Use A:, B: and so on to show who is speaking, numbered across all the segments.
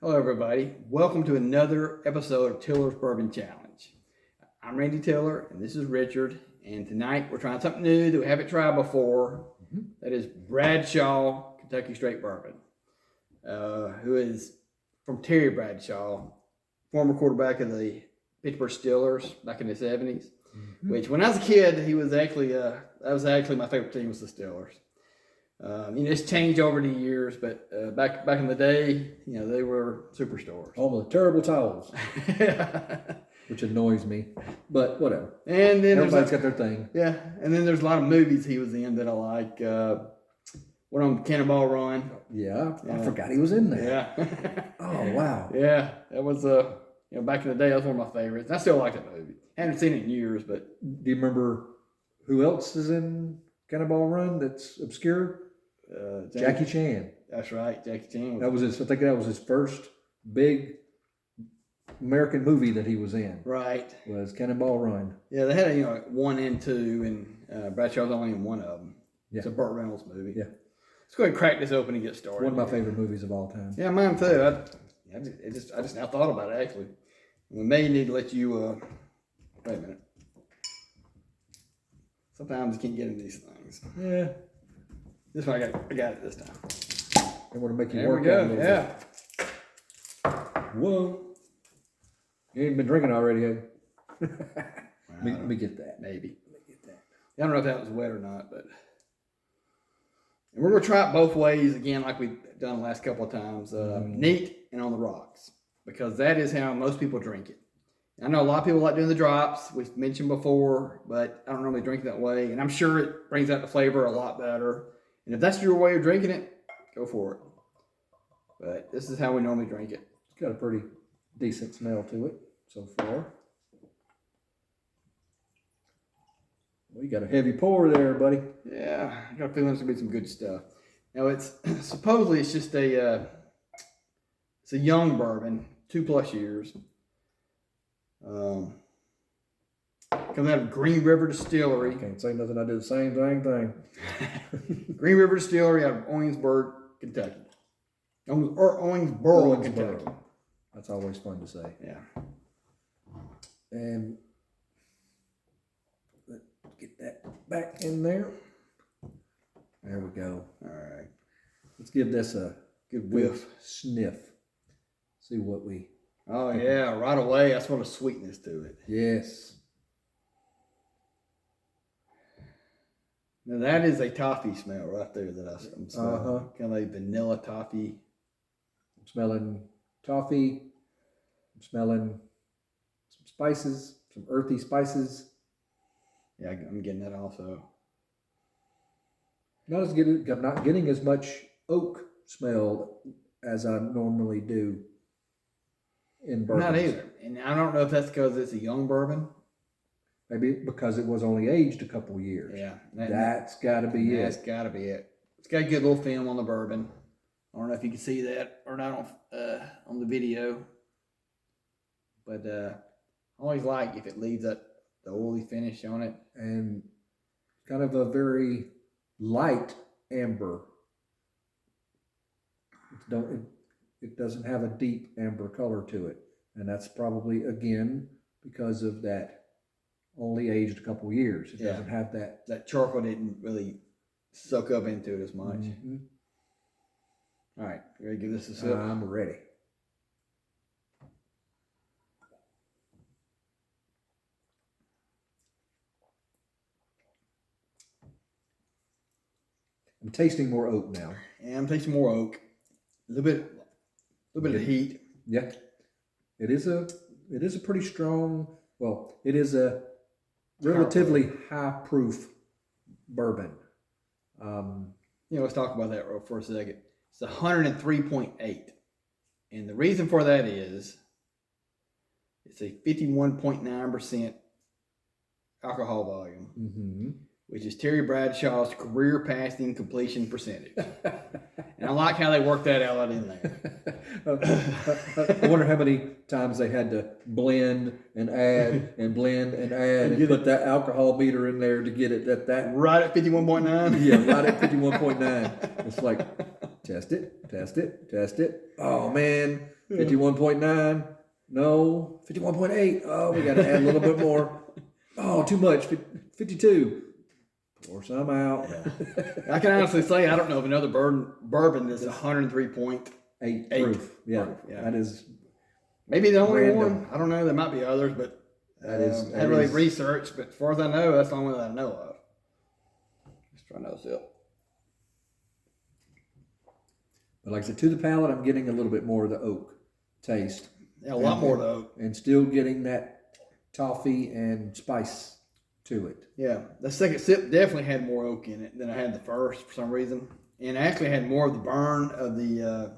A: Hello, everybody. Welcome to another episode of Tiller's Bourbon Challenge. I'm Randy Tiller, and this is Richard. And tonight we're trying something new that we haven't tried before. That is Bradshaw Kentucky Straight Bourbon, who is from Terry Bradshaw, former quarterback of the Pittsburgh Steelers back in the 70s. Which, when I was a kid, he was actually that was actually my favorite team was the Steelers. It's changed over the years, but back in the day, they were superstars.
B: All the terrible towels, which annoys me, but whatever.
A: And then
B: everybody's got their thing.
A: Yeah, and then there's a lot of movies he was in that I like. One on Cannonball Run.
B: Yeah, I forgot he was in there.
A: Yeah.
B: Oh wow.
A: Yeah, that was back in the day, that was one of my favorites. I still like that movie. Haven't seen it in years, but
B: do you remember who else is in Cannonball Run that's obscure? Jackie Chan.
A: That's right, Jackie Chan.
B: I think that was his first big American movie that he was in.
A: Right.
B: Was Cannonball Run.
A: Yeah, they had 1 and 2, and Bradshaw's only in one of them.
B: Yeah.
A: It's a Burt Reynolds movie.
B: Yeah.
A: Let's go ahead and crack this open and get started.
B: One of my favorite movies of all time.
A: Yeah, mine too. I just now thought about it actually. We may need to let you. Wait a minute. Sometimes you can't get into these things.
B: Yeah.
A: This one I got it this time.
B: I want to make you
A: There
B: work
A: we
B: out a
A: go.
B: little
A: Yeah.
B: bit. Whoa. You ain't been drinking already, have you? Let me get that.
A: Maybe.
B: Let me get that.
A: I don't know if that was wet or not, but. And we're going to try it both ways again, like we've done the last couple of times. Neat and on the rocks, because that is how most people drink it. I know a lot of people like doing the drops, we've mentioned before, but I don't normally drink it that way. And I'm sure it brings out the flavor a lot better. And if that's your way of drinking it, go for it. But this is how we normally drink it.
B: It's got a pretty decent smell to it so far. Well, you got a heavy pour there, buddy.
A: Yeah, I got a feeling there's gonna be some good stuff. Now it's supposedly it's just it's a young bourbon, 2+ years. Comes out of Green River Distillery.
B: Can't say nothing. I did the same dang thing.
A: Green River Distillery out of Owensboro, Kentucky. Owensboro, Kentucky.
B: That's always fun to say.
A: Yeah.
B: And let's get that back in there. There we go.
A: All right.
B: Let's give this a
A: Good whiff.
B: Sniff. See what we.
A: Oh yeah, right away. I smell a sweetness to it.
B: Yes.
A: Now that is a toffee smell right there that I'm smelling. Kind of like vanilla toffee.
B: I'm smelling toffee. I'm smelling some spices, some earthy spices.
A: Yeah, I'm getting that also.
B: I'm not getting as much oak smell as I normally do in bourbon.
A: Not either. And I don't know if that's because it's a young bourbon.
B: Maybe because it was only aged a couple years.
A: Yeah.
B: That's got to be it.
A: That's got to be it. It's got a good little film on the bourbon. I don't know if you can see that or not on the video. But I always like if it leaves the oily finish on it.
B: And kind of a very light amber. It doesn't have a deep amber color to it. And that's probably, again, because of that only aged a couple years. It doesn't have that.
A: That charcoal didn't really soak up into it as much.
B: Mm-hmm.
A: All right, you ready to give this a sip?
B: I'm ready. I'm tasting more oak now.
A: And I'm tasting more oak. A little bit of heat.
B: Yeah. It is a pretty strong, well, it is a relatively high proof bourbon.
A: Let's talk about that for a second. It's 103.8. And the reason for that is it's a 51.9% alcohol volume, which is Terry Bradshaw's career passing completion percentage. And I like how they worked that out in there.
B: I wonder how many times they had to blend and add and blend and add and put that alcohol meter in there to get it at that.
A: Right at 51.9?
B: Yeah, right at 51.9. It's like, test it. Oh, man. 51.9. No. 51.8. Oh, we got to add a little bit more. Oh, too much. 52. Pour some out.
A: Yeah. I can honestly say I don't know of another bourbon that's 103.8
B: 8 proof. Yeah.
A: Yeah.
B: That is
A: maybe the only
B: random.
A: one. I don't know. There might be others, but
B: That is-
A: I
B: that
A: haven't really
B: is-
A: researched. But as far as I know, that's the only one that I know of. Let's try another sip.
B: But like I said, to the palate, I'm getting a little bit more of the oak taste.
A: Yeah, a lot more though.
B: And still getting that toffee and spice to it.
A: Yeah, the second sip definitely had more oak in it than I had the first for some reason, and I actually had more of the burn of the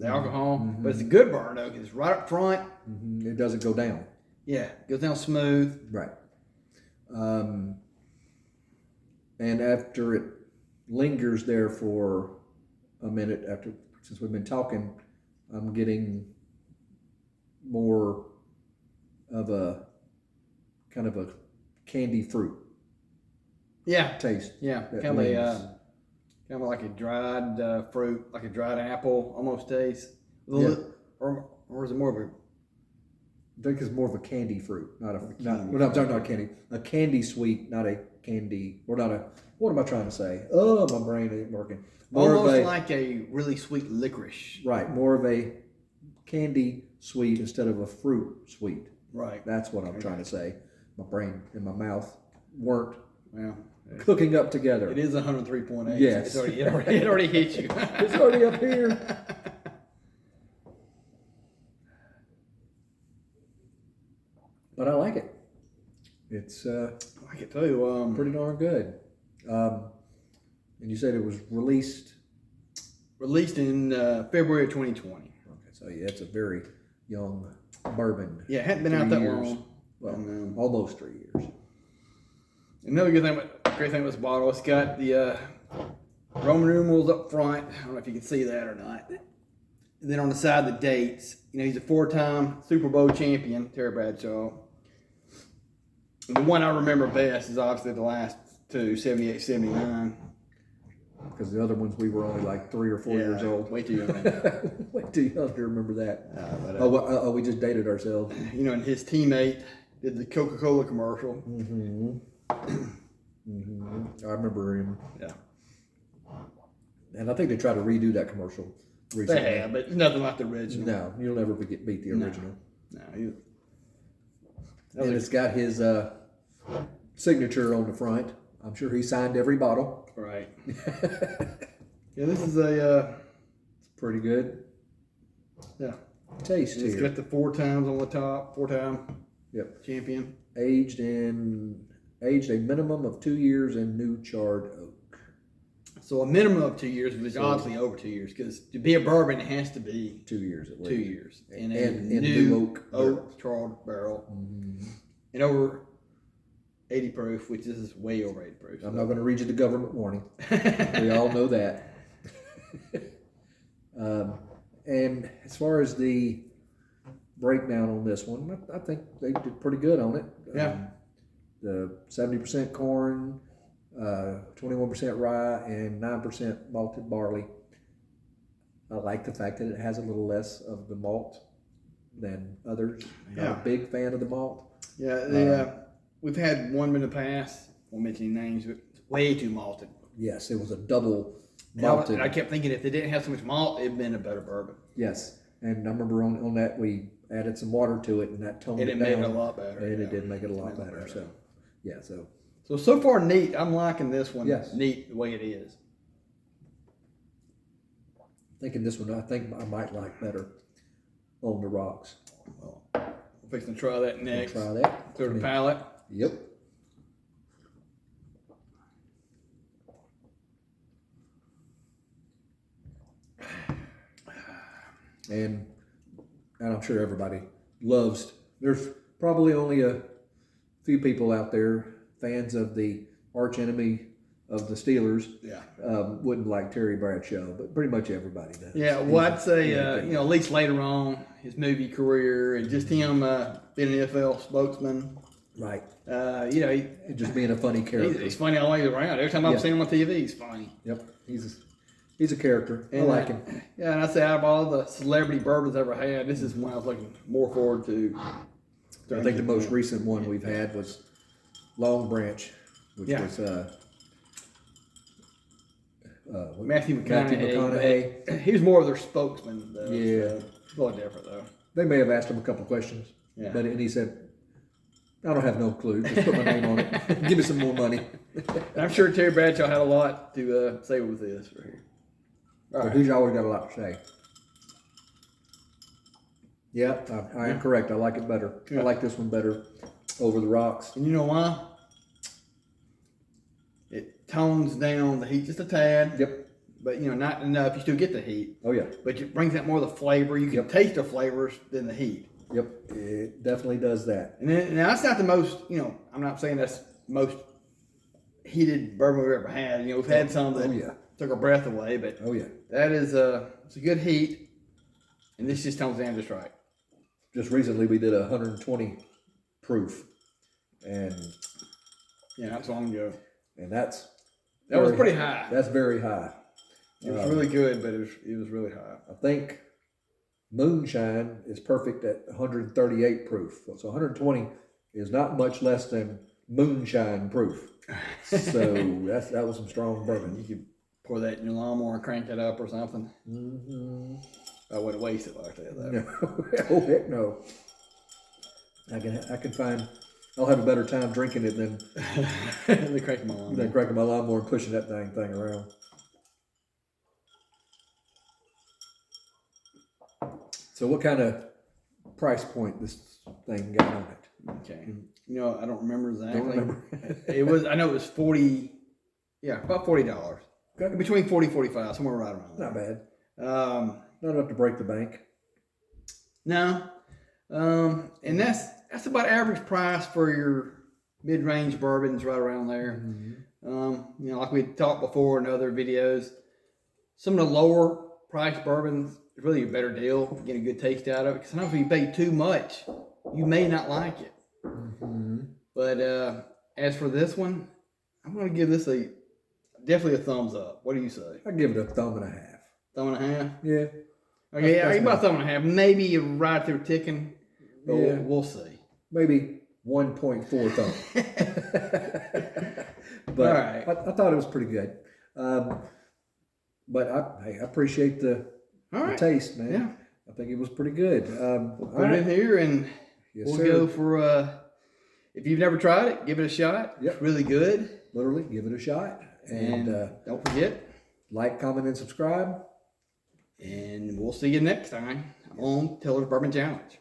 A: alcohol. But it's a good burn though, 'cause it's right up front.
B: It doesn't go down.
A: Yeah, it goes down smooth.
B: Right. And after it lingers there for a minute, since we've been talking, I'm getting more of a kind of a candy fruit
A: Yeah,
B: taste.
A: yeah,
B: that
A: kind
B: lingers.
A: of like a dried fruit, like a dried apple almost taste.
B: Yeah.
A: Or is it more of a
B: I think it's more of a candy fruit, not a
A: candy
B: well, I'm talking not candy, a candy sweet, not a candy, or not a. What am I trying to say? Oh, my brain ain't working. More
A: almost
B: of a,
A: like a really sweet licorice?
B: right, more of a candy sweet instead of a fruit sweet.
A: Right.
B: That's what I'm trying to say. My brain and my mouth weren't
A: Well,
B: cooking up together.
A: it is 103.8.
B: Yes.
A: So it already hit you.
B: It's already up here. But I like it. It's
A: I like it too.
B: pretty darn good. And you said it was released.
A: Released in February of 2020.
B: Okay, so yeah, it's a very young bourbon.
A: Yeah, it hadn't been out
B: 3
A: that
B: years.
A: long.
B: Well,
A: And,
B: almost 3 years.
A: Another great thing about this bottle, it's got the Roman numerals up front. I don't know if you can see that or not. And then on the side, the dates. You know, he's a 4-time Super Bowl champion, Terry Bradshaw. And the one I remember best is obviously the last two, 78, 79.
B: Because the other ones we were only like 3 or 4 years old.
A: Way too young.
B: Way too young to remember that.
A: But,
B: We just dated ourselves.
A: you know, and his teammate did the Coca-Cola commercial.
B: I remember him.
A: Yeah.
B: And I think they tried to redo that commercial recently.
A: They have, but nothing like the original.
B: No, you'll never beat the original.
A: No,
B: And it's got his signature on the front. I'm sure he signed every bottle.
A: right. Yeah, this is a
B: It's pretty good
A: yeah.
B: taste
A: It's
B: here.
A: got the 4 times on the top, 4-time
B: Yep.
A: champion.
B: Aged a minimum of 2 years in new charred oak.
A: So a minimum of 2 years, but it's obviously over 2 years because to be a bourbon, it has to be
B: 2 years at least.
A: 2 years. And
B: in new oak
A: charred barrel, and over 80 proof, which is way over 80 proof.
B: I'm not going to read you the government warning. We all know that. And as far as the breakdown on this one, I think they did pretty good on it.
A: Yeah.
B: The 70% corn, 21% rye, and 9% malted barley. I like the fact that it has a little less of the malt than others. Not
A: Yeah.
B: a big fan of the malt.
A: Yeah, we've had one in the past. Won't mention any names, but it's way too malted.
B: Yes, it was a double
A: And
B: malted.
A: I kept thinking if they didn't have so much malt, it'd been a better bourbon.
B: Yes, and I remember on that we added some water to it, and that toned
A: And
B: it
A: it
B: down.
A: made it a lot better.
B: And
A: yeah.
B: it did make it a lot
A: Made it
B: better.
A: better.
B: So, yeah, so
A: So far neat. I'm liking this one.
B: Yes.
A: Neat the way it is.
B: thinking this one, I think I might like better on the rocks.
A: Well, we're fixing to try that next.
B: Try that.
A: Clear the palate.
B: Yep. And I'm sure everybody loves. There's probably only a few people out there, fans of the arch enemy of the Steelers,
A: Yeah.
B: wouldn't like Terry Bradshaw, but pretty much everybody does.
A: Yeah. Well, I'd say you know, at least later on his movie career and just him being an NFL spokesman.
B: Right.
A: You know,
B: And just being a funny character.
A: he's funny all the way around. Every time I've
B: Yeah.
A: seen him on TV, he's funny.
B: Yep. He's He's a character. I
A: And,
B: like him.
A: Yeah, and I say out of all the celebrity bourbons I've ever had, this is one I was looking more forward to.
B: I think the most recent one we've had was Long Branch, which was
A: Matthew McConaughey.
B: McConaughey.
A: He was more of their spokesman, though.
B: Yeah.
A: So it's a little different, though.
B: They may have asked him a couple questions, but and he said, "I don't have no clue. Just put my name on it. Give me some more money."
A: And I'm sure Terry Bradshaw had a lot to say with this right here. All right.
B: He's always got a lot to say. Yeah, I am correct. I like it better. I like this one better over the rocks.
A: And you know why? It tones down the heat just a tad.
B: Yep.
A: But, not enough. You still get the heat.
B: Oh, yeah.
A: But it brings out more of the flavor. You can taste the flavors than the heat.
B: Yep. It definitely does that.
A: And then, now that's not the most, I'm not saying that's the most heated bourbon we've ever had. We've had some that took our breath away, but that is it's a good heat. And this just tones down just right.
B: Just recently we did 120 proof. And
A: yeah, not so long ago.
B: And that
A: was pretty high.
B: That's very high.
A: It was really good, but it was really high.
B: I think moonshine is perfect at 138 proof. So 120 is not much less than moonshine proof. So that was some strong bourbon.
A: You could pour that in your lawnmower and crank that up or something.
B: Mm-hmm.
A: I wouldn't waste it like that, though.
B: No. Oh, heck no. I can find, I'll have a better time drinking it than
A: cranking
B: my lawnmower and pushing that thing around. So what kind of price point this thing got on it?
A: Okay. I don't remember exactly.
B: Don't remember.
A: I know it was 40, about $40.
B: Okay.
A: Between 40 and 45, somewhere right around there.
B: Not bad. Not enough to break the bank.
A: No. And that's about average price for your mid-range bourbons, right around there. Mm-hmm. Like we talked before in other videos, some of the lower priced bourbons is really a better deal. Get a good taste out of it. Because sometimes if you pay too much, you may not like it. Mm-hmm. But as for this one, I'm going to give this definitely a thumbs up. What do you say?
B: I give it a thumb and a half.
A: Thumb and a half?
B: Yeah.
A: Okay, that's about a thumb and a half. Maybe right there ticking. But we'll see.
B: Maybe 1.4 thumb. But
A: all right.
B: I thought it was pretty good. But I appreciate the taste, man.
A: Yeah.
B: I think it was pretty good.
A: Put it in here and we'll go for, if you've never tried it, give it a shot.
B: Yep.
A: It's really good.
B: Literally, give it a shot. And
A: don't forget.
B: Like, comment, and subscribe.
A: And we'll see you next time on Tiller's Bourbon Challenge.